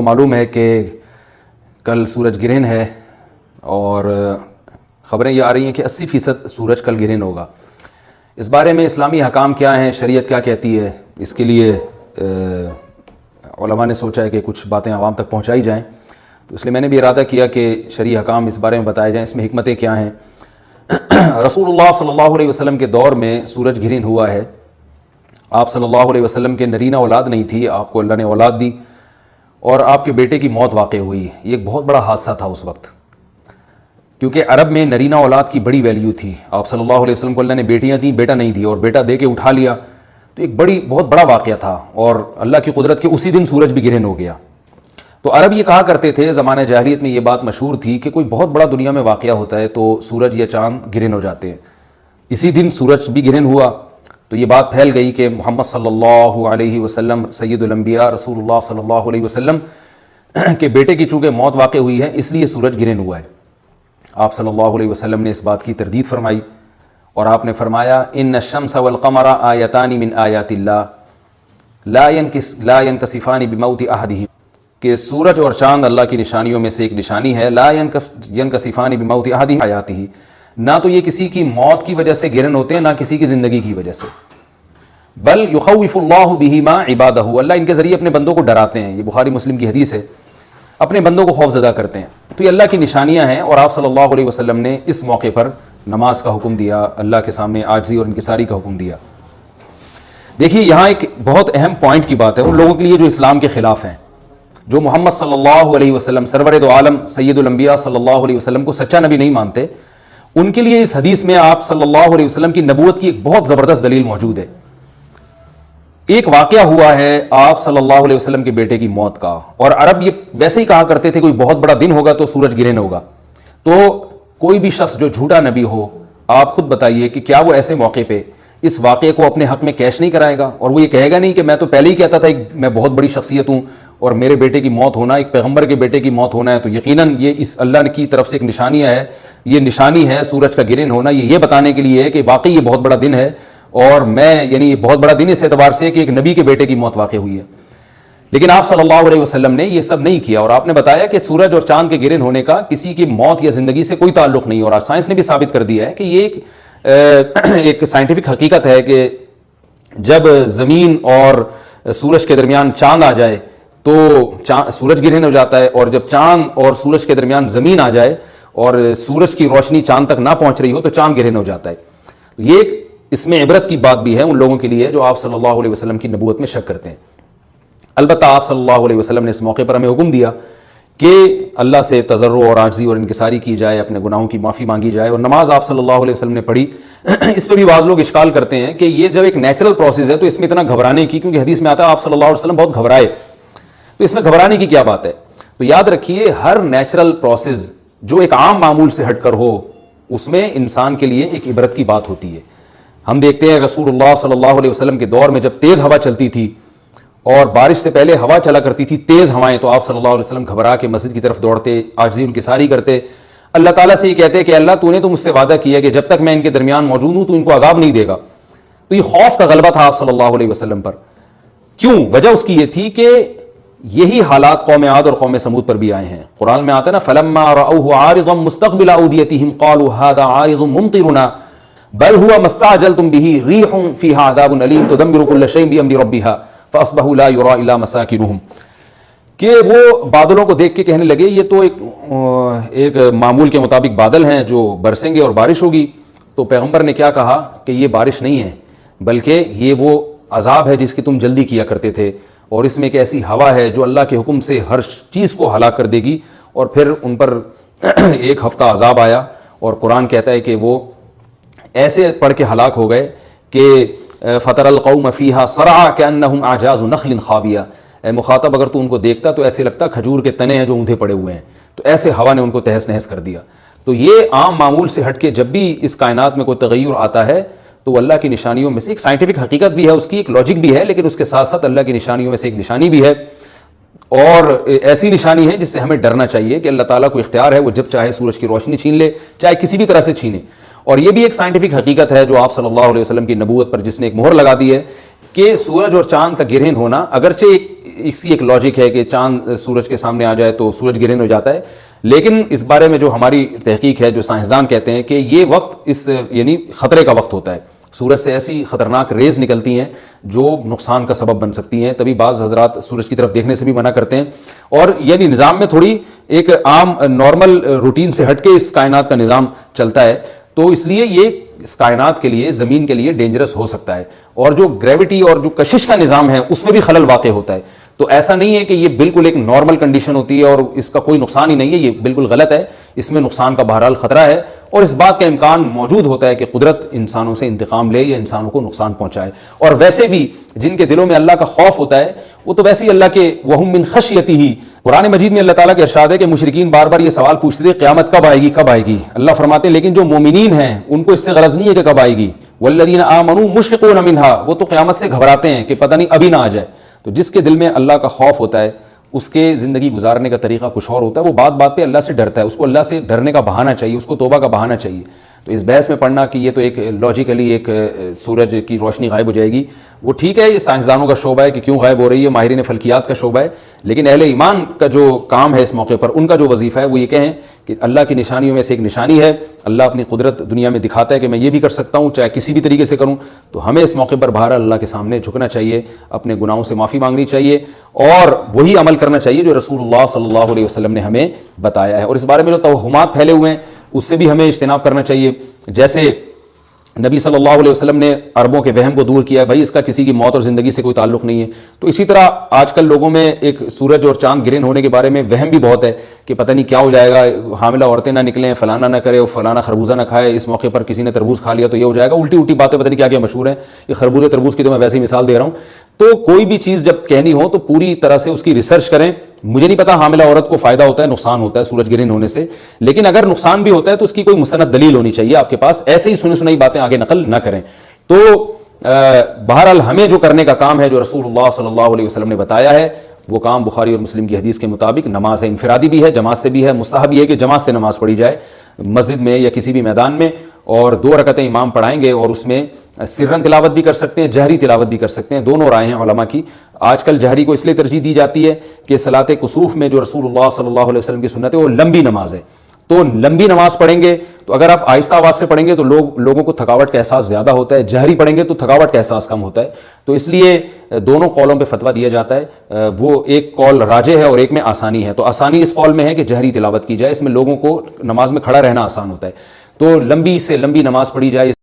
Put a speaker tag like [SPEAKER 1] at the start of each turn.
[SPEAKER 1] معلوم ہے کہ کل سورج گرہن ہے اور خبریں یہ آ رہی ہیں کہ 80% سورج کل گرہن ہوگا۔ اس بارے میں اسلامی حکام کیا ہیں، شریعت کیا کہتی ہے، اس کے لیے علماء نے سوچا ہے کہ کچھ باتیں عوام تک پہنچائی جائیں، تو اس لیے میں نے بھی ارادہ کیا کہ شرعی حکام اس بارے میں بتائے جائیں، اس میں حکمتیں کیا ہیں۔ رسول اللہ صلی اللہ علیہ وسلم کے دور میں سورج گرہن ہوا ہے۔ آپ صلی اللہ علیہ وسلم کے نرینہ اولاد نہیں تھی، آپ کو اللہ نے اولاد دی اور آپ کے بیٹے کی موت واقع ہوئی۔ یہ ایک بہت بڑا حادثہ تھا اس وقت، کیونکہ عرب میں نرینہ اولاد کی بڑی ویلیو تھی۔ آپ صلی اللہ علیہ وسلم کو اللہ نے بیٹیاں دیں، بیٹا نہیں دی، اور بیٹا دے کے اٹھا لیا، تو ایک بہت بڑا واقعہ تھا، اور اللہ کی قدرت کے اسی دن سورج بھی گرہن ہو گیا۔ تو عرب یہ کہا کرتے تھے، زمانہ جاہلیت میں یہ بات مشہور تھی کہ کوئی بہت بڑا دنیا میں واقعہ ہوتا ہے تو سورج یا چاند گرہن ہو جاتے ہیں۔ اسی دن سورج بھی گرہن ہوا، تو یہ بات پھیل گئی کہ محمد صلی اللہ علیہ وسلم سید الانبیاء رسول اللہ صلی اللہ علیہ وسلم کے بیٹے کی چونکہ موت واقع ہوئی ہے، اس لیے سورج گرہن ہوا ہے۔ آپ صلی اللہ علیہ وسلم نے اس بات کی تردید فرمائی، اور آپ نے فرمایا ان الشمس والقمر آیتان من آیات اللہ لا ينکسفان بموت احدہم، کہ سورج اور چاند اللہ کی نشانیوں میں سے ایک نشانی ہے۔ لا ينکسفان بموت احدہم آیاتہ، نہ تو یہ کسی کی موت کی وجہ سے گرہن ہوتے ہیں، نہ کسی کی زندگی کی وجہ سے، بل یخوف اللہ بہما عبادہ، اللہ ان کے ذریعے اپنے بندوں کو ڈراتے ہیں۔ یہ بخاری مسلم کی حدیث ہے، اپنے بندوں کو خوف زدہ کرتے ہیں۔ تو یہ اللہ کی نشانیاں ہیں، اور آپ صلی اللہ علیہ وسلم نے اس موقع پر نماز کا حکم دیا، اللہ کے سامنے عاجزی اور انکساری کا حکم دیا۔ دیکھیے یہاں ایک بہت اہم پوائنٹ کی بات ہے ان لوگوں کے لیے جو اسلام کے خلاف ہیں، جو محمد صلی اللہ علیہ وسلم سرور دو عالم سید الانبیاء صلی اللہ علیہ وسلم کو سچا نبی نہیں مانتے، ان کے لیے اس حدیث میں آپ صلی اللہ علیہ وسلم کی نبوت کی ایک بہت زبردست دلیل موجود ہے۔ ایک واقعہ ہوا ہے آپ صلی اللہ علیہ وسلم کے بیٹے کی موت کا، اور عرب یہ ویسے ہی کہا کرتے تھے کوئی بہت بڑا دن ہوگا تو سورج گرہن ہوگا۔ تو کوئی بھی شخص جو جھوٹا نبی ہو، آپ خود بتائیے کہ کیا وہ ایسے موقع پہ اس واقعے کو اپنے حق میں کیش نہیں کرائے گا، اور وہ یہ کہے گا نہیں کہ میں تو پہلے ہی کہتا تھا میں بہت بڑی شخصیت ہوں، اور میرے بیٹے کی موت ہونا، ایک پیغمبر کے بیٹے کی موت ہونا ہے تو یقیناً یہ اس اللہ کی طرف سے ایک نشانیاں ہے، یہ نشانی ہے سورج کا گرہن ہونا، یہ بتانے کے لیے ہے کہ واقعی یہ بہت بڑا دن ہے، اور یہ بہت بڑا دن اس اعتبار سے کہ ایک نبی کے بیٹے کی موت واقع ہوئی ہے۔ لیکن آپ صلی اللہ علیہ وسلم نے یہ سب نہیں کیا، اور آپ نے بتایا کہ سورج اور چاند کے گرہن ہونے کا کسی کی موت یا زندگی سے کوئی تعلق نہیں، اور سائنس نے بھی ثابت کر دیا ہے کہ یہ ایک سائنٹیفک حقیقت ہے کہ جب زمین اور سورج کے درمیان چاند آ جائے تو سورج گرہن ہو جاتا ہے، اور جب چاند اور سورج کے درمیان زمین آ جائے اور سورج کی روشنی چاند تک نہ پہنچ رہی ہو تو چاند گرہن ہو جاتا ہے۔ یہ اس میں عبرت کی بات بھی ہے ان لوگوں کے لیے جو آپ صلی اللہ علیہ وسلم کی نبوت میں شک کرتے ہیں۔ البتہ آپ صلی اللہ علیہ وسلم نے اس موقع پر ہمیں حکم دیا کہ اللہ سے تضرع اور عاجزی اور انکساری کی جائے، اپنے گناہوں کی معافی مانگی جائے، اور نماز آپ صلی اللہ علیہ وسلم نے پڑھی۔ اس پہ بھی بعض لوگ اشکال کرتے ہیں کہ یہ جب ایک نیچرل پروسیس ہے تو اس میں اتنا گھبرانے کی، کیونکہ حدیث میں آتا ہے آپ صلی اللہ علیہ وسلم بہت گھبرائے، تو اس میں گھبرانے کی کیا بات ہے؟ تو یاد رکھیے ہر نیچرل پروسیس جو ایک عام معمول سے ہٹ کر ہو، اس میں انسان کے لیے ایک عبرت کی بات ہوتی ہے۔ ہم دیکھتے ہیں رسول اللہ صلی اللہ علیہ وسلم کے دور میں جب تیز ہوا چلتی تھی اور بارش سے پہلے ہوا چلا کرتی تھی تیز ہوائیں، تو آپ صلی اللہ علیہ وسلم گھبرا کے مسجد کی طرف دوڑتے، عاجزی انکساری کرتے، اللہ تعالیٰ سے یہ کہتے کہ اللہ تو نے تو مجھ سے وعدہ کیا کہ جب تک میں ان کے درمیان موجود ہوں تو ان کو عذاب نہیں دے گا۔ تو یہ خوف کا غلبہ تھا آپ صلی اللہ علیہ وسلم پر۔ کیوں؟ وجہ اس کی یہ تھی کہ یہی حالات قوم عاد اور قوم سمود پر بھی آئے ہیں۔ قرآن میں آتا ہے نا فَلَمَّا رَأَوْهُ عَارِضًا مُسْتَقْبِلَ أَوْدِيَتِهِمْ قَالُوا هَذَا عَارِضٌ مُمْطِرُنَا بل هو ما استعجلتم به ريح فيها عذاب أليم تدمر كل شيء بأمر ربها فأصبحوا لا يرى إلا مساكنهم، کہ وہ بادلوں کو دیکھ کے کہنے لگے یہ تو ایک معمول کے مطابق بادل ہیں جو برسیں گے اور بارش ہوگی۔ تو پیغمبر نے کیا کہا کہ یہ بارش نہیں ہے بلکہ یہ وہ عذاب ہے جس کی تم جلدی کیا کرتے تھے، اور اس میں ایک ایسی ہوا ہے جو اللہ کے حکم سے ہر چیز کو ہلاک کر دے گی۔ اور پھر ان پر ایک ہفتہ عذاب آیا، اور قرآن کہتا ہے کہ وہ ایسے پڑھ کے ہلاک ہو گئے کہ فَتَرَ الْقَوْمَ فِيهَا صَرْعَىٰ كَأَنَّهُمْ أَعْجَازُ نَخْلٍ خَاوِيَةٍ، اے مخاطب اگر تو ان کو دیکھتا تو ایسے لگتا کھجور کے تنے ہیں جو اوندھے پڑے ہوئے ہیں، تو ایسے ہوا نے ان کو تہس نہس کر دیا۔ تو یہ عام معمول سے ہٹ کے جب بھی اس کائنات میں کوئی تغیر آتا ہے تو اللہ کی نشانیوں میں سے ایک سائنٹیفک حقیقت بھی ہے، اس کی ایک لاجک بھی ہے، لیکن اس کے ساتھ ساتھ اللہ کی نشانیوں میں سے ایک نشانی بھی ہے، اور ایسی نشانی ہے جس سے ہمیں ڈرنا چاہیے کہ اللہ تعالیٰ کو اختیار ہے، وہ جب چاہے سورج کی روشنی چھین لے، چاہے کسی بھی طرح سے چھینے۔ اور یہ بھی ایک سائنٹیفک حقیقت ہے جو آپ صلی اللہ علیہ وسلم کی نبوت پر جس نے ایک مہر لگا دی ہے کہ سورج اور چاند کا گرہن ہونا اگرچہ اسی ایک لاجک ہے کہ چاند سورج کے سامنے آ جائے تو سورج گرہن ہو جاتا ہے، لیکن اس بارے میں جو ہماری تحقیق ہے، جو سائنسدان کہتے ہیں کہ یہ وقت یعنی خطرے کا وقت ہوتا ہے، سورج سے ایسی خطرناک ریز نکلتی ہیں جو نقصان کا سبب بن سکتی ہیں، تبھی بعض حضرات سورج کی طرف دیکھنے سے بھی منع کرتے ہیں، اور یعنی نظام میں تھوڑی ایک عام نارمل روٹین سے ہٹ کے اس کائنات کا نظام چلتا ہے، تو اس لیے یہ اس کائنات کے لیے، زمین کے لیے ڈینجرس ہو سکتا ہے، اور جو گریوٹی اور جو کشش کا نظام ہے اس میں بھی خلل واقع ہوتا ہے، تو ایسا نہیں ہے کہ یہ بالکل ایک نارمل کنڈیشن ہوتی ہے اور اس کا کوئی نقصان ہی نہیں ہے، یہ بالکل غلط ہے، اس میں نقصان کا بہرحال خطرہ ہے، اور اس بات کا امکان موجود ہوتا ہے کہ قدرت انسانوں سے انتقام لے یا انسانوں کو نقصان پہنچائے، اور ویسے بھی جن کے دلوں میں اللہ کا خوف ہوتا ہے وہ تو ویسے ہی اللہ کے وَهُم مِّن خَشْيَتِهِ، قرآن مجید میں اللہ تعالیٰ کے ارشاد ہے کہ مشرکین بار بار یہ سوال پوچھتے تھے قیامت کب آئے گی کب آئے گی، اللہ فرماتے ہیں لیکن جو مومنین ہیں ان کو اس سے غرض نہیں ہے کہ کب آئے گی، وَالَّذِينَ آمَنُوا مُشْفِقُونَ مِنْهَا، وہ تو قیامت سے گھبراتے ہیں کہ پتہ نہیں ابھی نہ آ جائے، تو جس کے دل میں اللہ کا خوف ہوتا ہے اس کے زندگی گزارنے کا طریقہ کچھ اور ہوتا ہے، وہ بات بات پہ اللہ سے ڈرتا ہے، اس کو اللہ سے ڈرنے کا بہانہ چاہیے، اس کو توبہ کا بہانہ چاہیے، تو اس بحث میں پڑھنا کہ یہ تو ایک لاجیکلی ایک سورج کی روشنی غائب ہو جائے گی، وہ ٹھیک ہے، یہ سائنسدانوں کا شعبہ ہے کہ کیوں غائب ہو رہی ہے، ماہرین فلکیات کا شعبہ ہے، لیکن اہل ایمان کا جو کام ہے اس موقع پر، ان کا جو وظیفہ ہے وہ یہ کہیں کہ اللہ کی نشانیوں میں سے ایک نشانی ہے، اللہ اپنی قدرت دنیا میں دکھاتا ہے کہ میں یہ بھی کر سکتا ہوں چاہے کسی بھی طریقے سے کروں، تو ہمیں اس موقع پر بہرحال اللہ کے سامنے جھکنا چاہیے، اپنے گناہوں سے معافی مانگنی چاہیے، اور وہی عمل کرنا چاہیے جو رسول اللہ صلی اللہ علیہ وسلم نے ہمیں بتایا ہے، اور اس بارے میں جو توہمات پھیلے ہوئے ہیں اس سے بھی ہمیں اجتناب کرنا چاہیے، جیسے نبی صلی اللہ علیہ وسلم نے عربوں کے وہم کو دور کیا ہے، بھائی اس کا کسی کی موت اور زندگی سے کوئی تعلق نہیں ہے، تو اسی طرح آج کل لوگوں میں ایک سورج اور چاند گرہن ہونے کے بارے میں وہم بھی بہت ہے کہ پتہ نہیں کیا ہو جائے گا، حاملہ عورتیں نہ نکلیں، فلانا نہ کرے، فلانا خربوزہ نہ کھائے، اس موقع پر کسی نے تربوز کھا لیا تو یہ ہو جائے گا، الٹی الٹی باتیں پتہ نہیں کیا کیا مشہور ہیں، یہ خربوزے تربوز کی تو میں ویسے ہی مثال دے رہا ہوں، تو کوئی بھی چیز جب کہنی ہو تو پوری طرح سے اس کی ریسرچ کریں، مجھے نہیں پتا حاملہ عورت کو فائدہ ہوتا ہے نقصان ہوتا ہے سورج گرہن ہونے سے، لیکن اگر نقصان بھی ہوتا ہے تو اس کی کوئی مستند دلیل ہونی چاہیے آپ کے پاس، ایسے ہی سنی سنائی باتیں آگے نقل نہ کریں، تو بہرحال ہمیں جو کرنے کا کام ہے جو رسول اللہ صلی اللہ علیہ وسلم نے بتایا ہے وہ کام بخاری اور مسلم کی حدیث کے مطابق نماز ہے، انفرادی بھی ہے، جماعت سے بھی ہے، مستحب یہ ہے کہ جماعت سے نماز پڑھی جائے مسجد میں یا کسی بھی میدان میں، اور 2 رکعتیں امام پڑھائیں گے اور اس میں سرن تلاوت بھی کر سکتے ہیں، جہری تلاوت بھی کر سکتے ہیں، دونوں رائے ہیں علماء کی، آج کل جہری کو اس لیے ترجیح دی جاتی ہے کہ صلاۃ کسوف میں جو رسول اللہ صلی اللہ علیہ وسلم کی سنت ہے وہ لمبی نماز ہے، تو لمبی نماز پڑھیں گے تو اگر آپ آہستہ آواز سے پڑھیں گے تو لوگوں کو تھکاوٹ کا احساس زیادہ ہوتا ہے، جہری پڑھیں گے تو تھکاوٹ کا احساس کم ہوتا ہے، تو اس لیے دونوں قولوں پہ فتویٰ دیا جاتا ہے، وہ ایک قول راجح ہے اور ایک میں آسانی ہے، تو آسانی اس قول میں ہے کہ جہری تلاوت کی جائے، اس میں لوگوں کو نماز میں کھڑا رہنا آسان ہوتا ہے، تو لمبی سے لمبی نماز پڑھی جائے۔